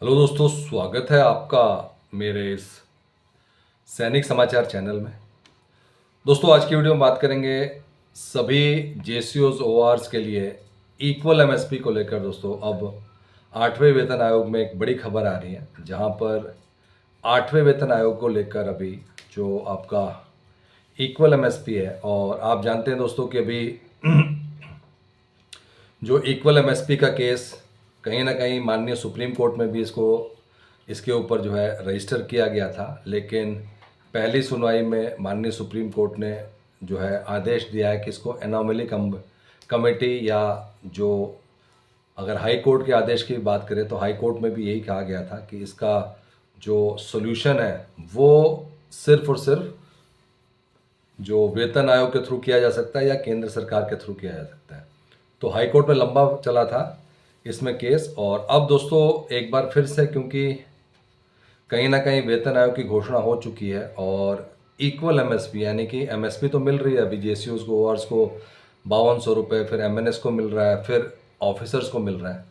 Hello दोस्तों, स्वागत है आपका मेरे इस सैनिक समाचार चैनल में। दोस्तों, आज की वीडियो में बात करेंगे सभी जेसीओज ओआरस के लिए इक्वल एमएसपी को लेकर। दोस्तों, अब 8वें वेतन आयोग में एक बड़ी खबर आ रही है, जहां पर 8वें वेतन आयोग को लेकर अभी जो आपका इक्वल एमएसपी है, और आप जानते हैं दोस्तों कि अभी जो इक्वल एमएसपी का केस कहीं ना कहीं माननीय सुप्रीम कोर्ट में भी इसके ऊपर जो है रजिस्टर किया गया था, लेकिन पहली सुनवाई में माननीय सुप्रीम कोर्ट ने जो है आदेश दिया है कि इसको एनोमली कमेटी, या जो अगर हाई कोर्ट के आदेश की बात करें तो हाई कोर्ट में भी यही कहा गया था कि इसका जो सॉल्यूशन है वो सिर्फ और सिर्फ जो वेतन आयोग के थ्रू किया जा सकता है या केंद्र सरकार के थ्रू किया जा सकता है। तो हाई कोर्ट में लंबा चला था इसमें केस, और अब दोस्तों एक बार फिर से, क्योंकि कहीं ना कहीं वेतन आयोग की घोषणा हो चुकी है और इक्वल एमएसपी यानी कि एमएसपी तो मिल रही है अभी जेसीयूज को, ओआरस को 5200 रुपये, फिर एमएनएस को मिल रहा है, फिर ऑफिसर्स को मिल रहा है।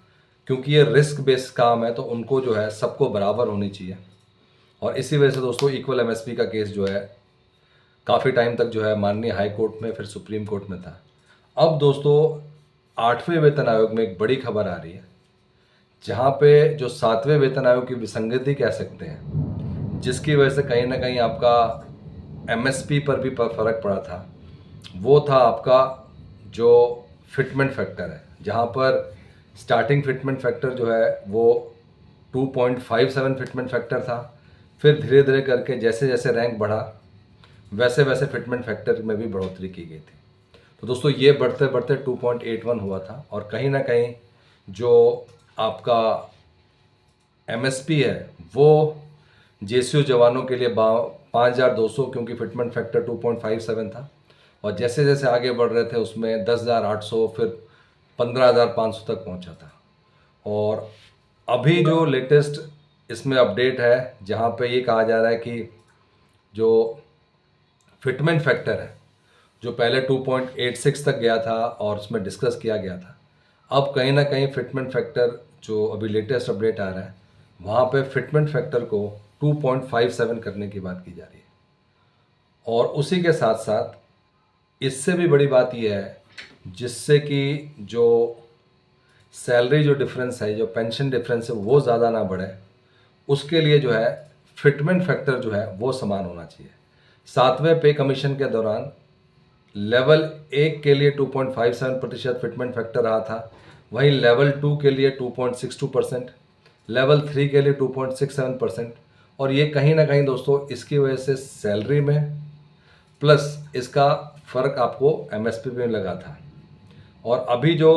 क्योंकि ये रिस्क बेस्ड काम है तो उनको जो है सबको बराबर होनी चाहिए, और इसी वजह से दोस्तों इक्वल एमएसपी का केस जो है काफ़ी टाइम तक जो है माननीय हाई कोर्ट में, फिर सुप्रीम कोर्ट में था। अब दोस्तों 8वें वेतन आयोग में एक बड़ी खबर आ रही है, जहाँ पे जो 7वें वेतन आयोग की विसंगति कह सकते हैं, जिसकी वजह से कहीं ना कहीं आपका एमएसपी पर भी फर्क पड़ा था, वो था आपका जो फिटमेंट फैक्टर है, जहाँ पर स्टार्टिंग फिटमेंट फैक्टर जो है वो 2.57 फिटमेंट फैक्टर था। फिर धीरे धीरे करके जैसे जैसे रैंक बढ़ा वैसे वैसे फिटमेंट फैक्टर में भी बढ़ोतरी की गई थी। तो दोस्तों ये बढ़ते बढ़ते 2.81 हुआ था, और कहीं ना कहीं जो आपका एमएसपी है वो जेसीओ जवानों के लिए 5200, क्योंकि फिटमेंट फैक्टर 2.57 था, और जैसे जैसे आगे बढ़ रहे थे उसमें 10,800, फिर 15,500 तक पहुंचा था। और अभी जो लेटेस्ट इसमें अपडेट है, जहां पे ये कहा जा रहा है कि जो फिटमेंट फैक्टर है जो पहले 2.86 तक गया था और उसमें डिस्कस किया गया था, अब कहीं ना कहीं फिटमेंट फैक्टर जो अभी लेटेस्ट अपडेट आ रहा है वहाँ पे फिटमेंट फैक्टर को 2.57 करने की बात की जा रही है। और उसी के साथ साथ इससे भी बड़ी बात यह है, जिससे कि जो सैलरी जो डिफरेंस है, जो पेंशन डिफरेंस है, वो ज़्यादा ना बढ़े, उसके लिए जो है फिटमेंट फैक्टर जो है वो समान होना चाहिए। 7वें पे कमीशन के दौरान लेवल 1 के लिए 2.57% फिटमेंट फैक्टर रहा था, वहीं लेवल 2 के लिए 2.62%, लेवल 3 के लिए 2.67%। और ये कहीं ना कहीं दोस्तों इसकी वजह से सैलरी में प्लस इसका फ़र्क आपको एमएसपी में लगा था। और अभी जो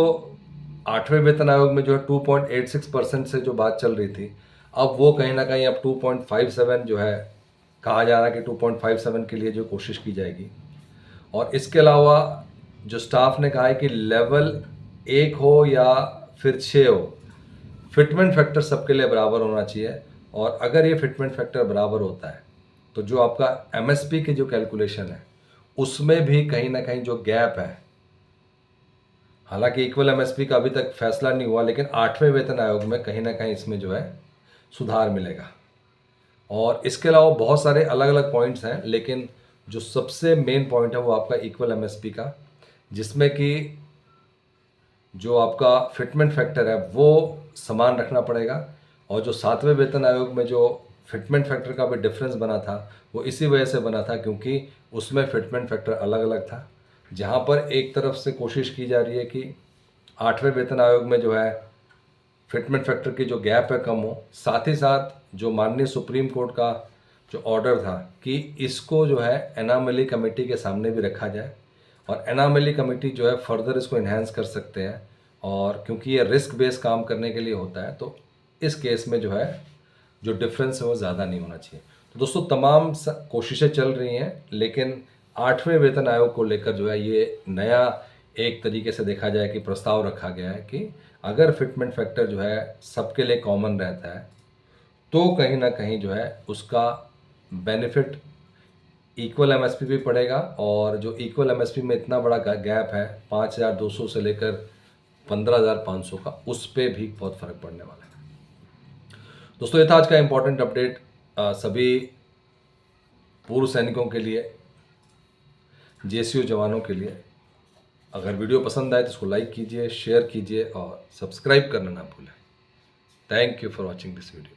8वें वेतन आयोग में जो है 2.86% से जो बात चल रही थी, अब वो कहीं ना कहीं अब 2.57 जो है कहा जा रहा है कि 2.57 के लिए जो कोशिश की जाएगी। और इसके अलावा जो स्टाफ ने कहा है कि लेवल 1 हो या फिर 6 हो, फिटमेंट फैक्टर सबके लिए बराबर होना चाहिए। और अगर ये फिटमेंट फैक्टर बराबर होता है तो जो आपका एमएसपी की जो कैलकुलेशन है उसमें भी कहीं ना कहीं जो गैप है, हालांकि इक्वल एमएसपी का अभी तक फैसला नहीं हुआ, लेकिन 8वें वेतन आयोग में कहीं ना कहीं इसमें जो है सुधार मिलेगा। और इसके अलावा बहुत सारे अलग अलग पॉइंट्स हैं, लेकिन जो सबसे मेन पॉइंट है वो आपका इक्वल एमएसपी का, जिसमें कि जो आपका फिटमेंट फैक्टर है वो समान रखना पड़ेगा। और जो 7वें वेतन आयोग में जो फिटमेंट फैक्टर का भी डिफरेंस बना था वो इसी वजह से बना था, क्योंकि उसमें फिटमेंट फैक्टर अलग अलग था। जहाँ पर एक तरफ से कोशिश की जा रही है कि 8वें वेतन आयोग में जो है फिटमेंट फैक्टर की जो गैप है कम हो, साथ ही साथ जो माननीय सुप्रीम कोर्ट का जो ऑर्डर था कि इसको जो है एनामली कमेटी के सामने भी रखा जाए, और एनामली कमेटी जो है फर्दर इसको इन्हेंस कर सकते हैं। और क्योंकि ये रिस्क बेस्ड काम करने के लिए होता है तो इस केस में जो है जो डिफरेंस है वो ज़्यादा नहीं होना चाहिए। तो दोस्तों तमाम कोशिशें चल रही हैं, लेकिन 8वें वेतन आयोग को लेकर जो है ये नया एक तरीके से देखा जाए कि प्रस्ताव रखा गया है कि अगर फिटमेंट फैक्टर जो है सबके लिए कॉमन रहता है तो कहीं ना कहीं जो है उसका बेनिफिट इक्वल एमएसपी भी पड़ेगा। और जो इक्वल एमएसपी में इतना बड़ा गैप है 5,200 से लेकर 15,500 का, उस पर भी बहुत फ़र्क पड़ने वाला है। दोस्तों, ये था आज का इम्पोर्टेंट अपडेट सभी पूर्व सैनिकों के लिए, जेसीयू जवानों के लिए। अगर वीडियो पसंद आए तो इसको लाइक कीजिए, शेयर कीजिए और सब्सक्राइब करना ना भूलें। Thank you for watching this video.